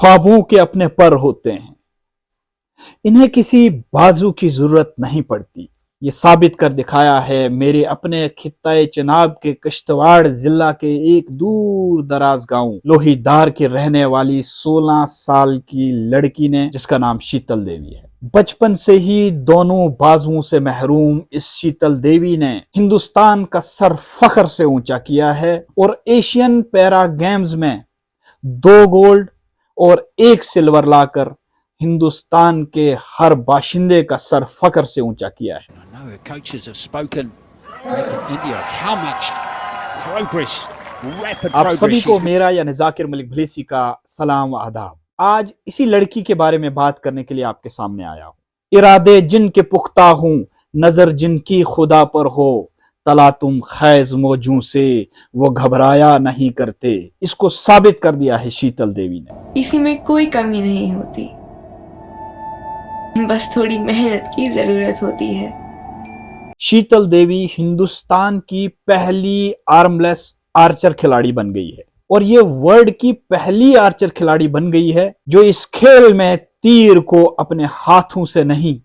ख्वाबों के अपने पर होते हैं, इन्हें किसी बाजू की जरूरत नहीं पड़ती। ये साबित कर दिखाया है मेरे अपने खित्ते चिनाब के किश्तवाड़ जिला के एक दूर दराज गांव लोहीदार के रहने वाली 16 साल की लड़की ने, जिसका नाम शीतल देवी है। बचपन से ही दोनों बाजुओं से महरूम इस शीतल देवी ने हिंदुस्तान का सर फख्र से ऊंचा किया है और एशियन पैरा गेम्स में 2 गोल्ड और 1 सिल्वर लाकर हिंदुस्तान के हर बाशिंदे का सर फख्र से ऊंचा किया है। आप सभी को मेरा यानी जाकिर मलिक भलेसी का सलाम व आदाब। आज इसी लड़की के बारे में बात करने के लिए आपके सामने आया हूं। इरादे जिनके पुख्ता हूं, नजर जिनकी खुदा पर हो, तला तुम खैज मौजू से वो घबराया नहीं करते। इसको साबित कर दिया है शीतल देवी ने। इसी में कोई कमी नहीं होती, बस थोड़ी मेहनत की जरूरत होती है। शीतल देवी हिंदुस्तान की पहली आर्मलेस आर्चर खिलाड़ी बन गई है और ये वर्ल्ड की पहली आर्चर खिलाड़ी बन गई है जो इस खेल में तीर को अपने हाथों से नहीं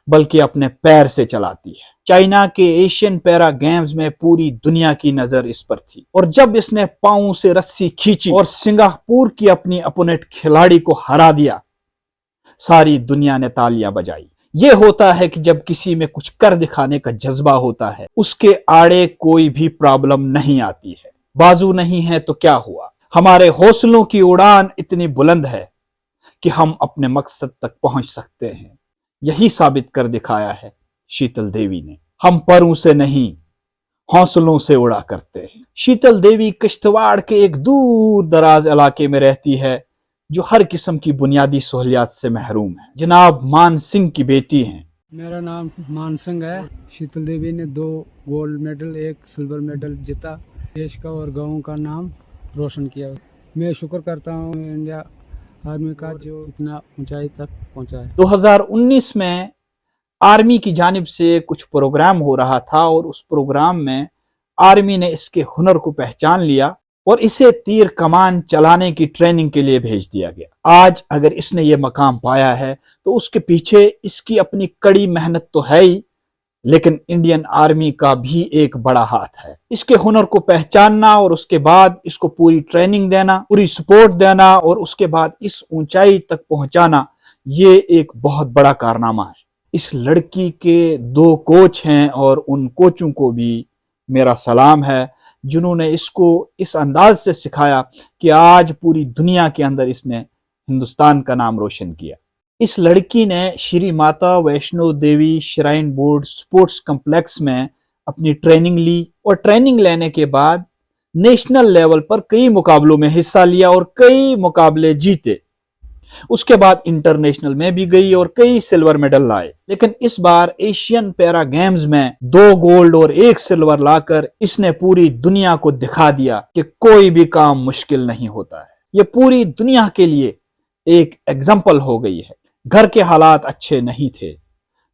बल्कि अपने पैर से चलाती है। चाइना के एशियन पैरा गेम्स में पूरी दुनिया की नजर इस पर थी और जब इसने पांव से रस्सी खींची और सिंगापुर की अपनी अपोनेंट खिलाड़ी को हरा दिया, सारी दुनिया ने तालियां बजाई। ये होता है कि जब किसी में कुछ कर दिखाने का जज्बा होता है, उसके आड़े कोई भी प्रॉब्लम नहीं आती है। बाजू नहीं है तो क्या हुआ, हमारे हौसलों की उड़ान इतनी बुलंद है कि हम अपने मकसद तक पहुंच सकते हैं। यही साबित कर दिखाया है शीतल देवी ने। हम परों से नहीं, हौसलों से उड़ा करते हैं। शीतल देवी किश्तवाड़ के एक दूर दराज इलाके में रहती है जो हर किस्म की बुनियादी सहूलियात से महरूम है। जनाब मान सिंह की बेटी हैं। मेरा नाम मान सिंह है। शीतल देवी ने 2 गोल्ड मेडल 1 सिल्वर मेडल जीता, देश का और गाँव का नाम रोशन किया। मैं शुक्र करता हूँ इंडिया आर्मी का जो इतना ऊंचाई तक पहुंचा है। 2019 में आर्मी की जानिब से कुछ प्रोग्राम हो रहा था और उस प्रोग्राम में आर्मी ने इसके हुनर को पहचान लिया और इसे तीर कमान चलाने की ट्रेनिंग के लिए भेज दिया गया। आज अगर इसने ये मकाम पाया है तो उसके पीछे इसकी अपनी कड़ी मेहनत तो है ही, लेकिन इंडियन आर्मी का भी एक बड़ा हाथ है। इसके हुनर को पहचानना और उसके बाद इसको पूरी ट्रेनिंग देना, पूरी सपोर्ट देना और उसके बाद इस ऊंचाई तक पहुंचाना, ये एक बहुत बड़ा कारनामा है। इस लड़की के 2 कोच हैं और उन कोचों को भी मेरा सलाम है जिन्होंने इसको इस अंदाज से सिखाया कि आज पूरी दुनिया के अंदर इसने हिंदुस्तान का नाम रोशन किया। इस लड़की ने Shri Mata Vaishno Devi shrine board sports complex में अपनी ट्रेनिंग ली और ट्रेनिंग लेने के बाद नेशनल लेवल पर कई मुकाबलों में हिस्सा लिया और कई मुकाबले जीते। उसके बाद इंटरनेशनल में भी गई और कई सिल्वर मेडल लाए, लेकिन इस बार एशियन पैरा गेम्स में 2 गोल्ड और 1 सिल्वर लाकर इसने पूरी दुनिया को दिखा दिया कि कोई भी काम मुश्किल नहीं होता है। ये पूरी दुनिया के लिए एक एग्जाम्पल हो गई है। घर के हालात अच्छे नहीं थे,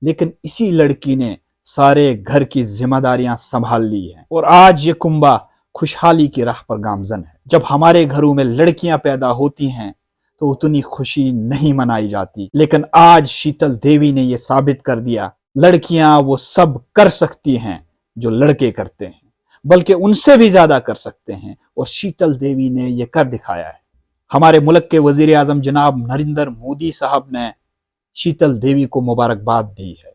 लेकिन इसी लड़की ने सारे घर की जिम्मेदारियां संभाल ली हैं और आज ये कुंबा खुशहाली की राह पर गामजन है। जब हमारे घरों में लड़कियां पैदा होती हैं तो उतनी खुशी नहीं मनाई जाती, लेकिन आज शीतल देवी ने यह साबित कर दिया लड़कियां वो सब कर सकती हैं जो लड़के करते हैं, बल्कि उनसे भी ज्यादा कर सकते हैं और शीतल देवी ने यह कर दिखाया है। हमारे मुल्क के वजीर आजम जनाब नरेंद्र मोदी साहब ने शीतल देवी को मुबारकबाद दी है।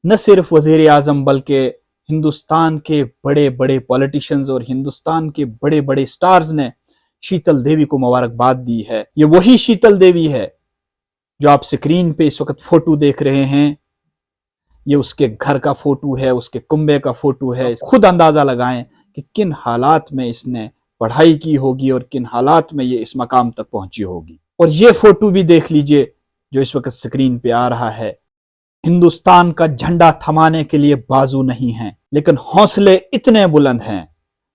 न सिर्फ वजीर आजम बल्कि हिंदुस्तान के बड़े बड़े पॉलिटिशियंस और हिंदुस्तान के बड़े बड़े स्टार्स ने शीतल देवी को मुबारकबाद दी है। ये वही शीतल देवी है जो आप स्क्रीन पे इस वक्त फोटो देख रहे हैं। ये उसके घर का फोटो है, उसके कुंबे का फोटो है। खुद अंदाजा लगाएं कि किन हालात में इसने पढ़ाई की होगी और किन हालात में ये इस मकाम तक पहुंची होगी। और ये फोटो भी देख लीजिए जो इस वक्त स्क्रीन पे आ रहा है। हिंदुस्तान का झंडा थमाने के लिए बाजू नहीं है, लेकिन हौसले इतने बुलंद हैं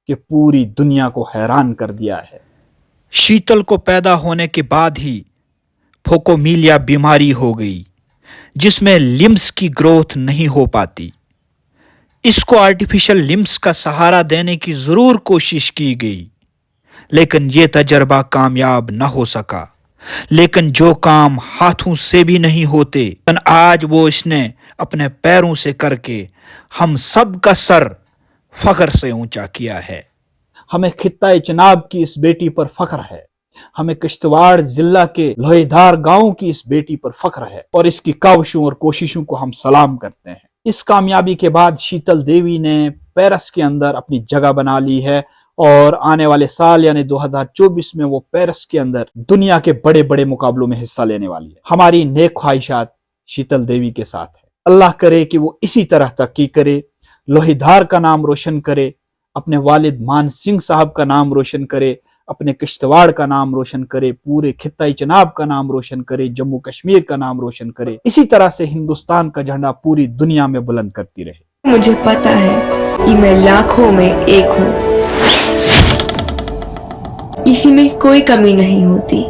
कि पूरी दुनिया को हैरान कर दिया है। शीतल को पैदा होने के बाद ही फोकोमीलिया बीमारी हो गई जिसमें लिम्स की ग्रोथ नहीं हो पाती। इसको आर्टिफिशियल लिम्स का सहारा देने की जरूर कोशिश की गई, लेकिन यह तजर्बा कामयाब न हो सका। لیکن جو کام ہاتھوں سے بھی نہیں ہوتے آج وہ اس نے اپنے پیروں سے کر کے ہم سب کا سر فخر سے اونچا کیا ہے۔ ہمیں خطہ چناب کی اس بیٹی پر فخر ہے، ہمیں کشتواڑ ضلع کے لوہیدار گاؤں کی اس بیٹی پر فخر ہے، اور اس کی کاوشوں اور کوششوں کو ہم سلام کرتے ہیں۔ اس کامیابی کے بعد شیتل دیوی نے پیرس کے اندر اپنی جگہ بنا لی ہے، اور آنے والے سال یعنی 2024 میں وہ پیرس کے اندر دنیا کے بڑے بڑے مقابلوں میں حصہ لینے والی ہے۔ ہماری نیک خواہشات شیتل دیوی کے ساتھ ہے۔ اللہ کرے کہ وہ اسی طرح ترقی کرے، لوہیدار کا نام روشن کرے، اپنے والد مان سنگھ صاحب کا نام روشن کرے، اپنے کشتواڑ کا نام روشن کرے، پورے خطہ چناب کا نام روشن کرے، جموں کشمیر کا نام روشن کرے، اسی طرح سے ہندوستان کا جھنڈا پوری دنیا میں بلند کرتی رہے۔ مجھے پتا ہے کہ میں لاکھوں میں ایک ہوں، کسی میں کوئی کمی نہیں ہوتی۔